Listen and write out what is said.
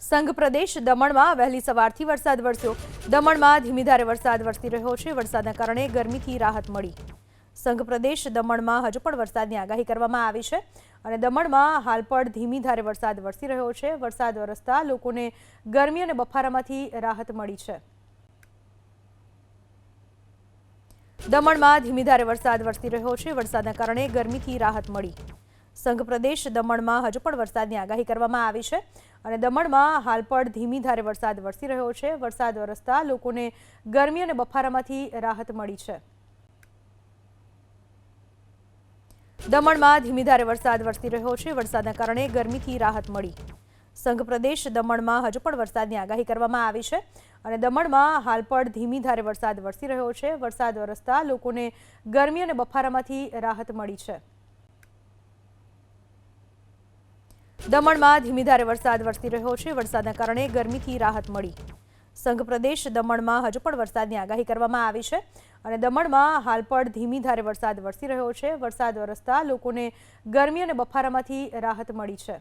સંઘ પ્રદેશ દમણમાં વહેલી સવારથી વરસાદ વરસ્યો। દમણમાં ધીમી ધારે વરસાદ વરસી રહ્યો છે। વરસાદના કારણે ગરમીથી રાહત મળી। સંઘ પ્રદેશ દમણમાં હજુ પણ વરસાદની આગાહી કરવામાં આવી છે અને દમણમાં હાલ પણ ધીમી ધારે વરસાદ વરસી રહ્યો છે। વરસાદ વરસતા લોકોને ગરમી અને બફારામાંથી રાહત મળી છે। દમણમાં ધીમી ધારે વરસાદ વરસી રહ્યો છે। વરસાદના કારણે ગરમીથી રાહત મળી। સંઘ પ્રદેશ દમણમાં હજુ પણ વરસાદની આગાહી કરવામાં આવી છે અને દમણમાં હાલ પણ ધીમી ધારે વરસાદ વરસી રહ્યો છે। વરસાદ વરસતા લોકોને ગરમી અને બફારામાંથી રાહત મળી છે। દમણમાં ધીમી ધારે વરસાદ વરસી રહ્યો છે। વરસાદના કારણે ગરમીથી રાહત મળી। સંઘ પ્રદેશ દમણમાં હજુ પણ વરસાદની આગાહી કરવામાં આવી છે અને દમણમાં હાલ પણ ધીમી ધારે વરસાદ વરસી રહ્યો છે। વરસાદ વરસતા લોકોને ગરમી અને બફારામાંથી રાહત મળી છે। દમણમાં ધીમી ધારે વરસાદ વરસી રહ્યો છે। વરસાદના કારણે ગરમીથી રાહત મળી। સંઘ પ્રદેશ દમણમાં હજુ પણ વરસાદની આગાહી કરવામાં આવી છે અને દમણમાં હાલ પણ ધીમી ધારે વરસાદ વરસી રહ્યો છે। વરસાદ વરસતા લોકોને ગરમી અને બફારામાંથી રાહત મળી છે।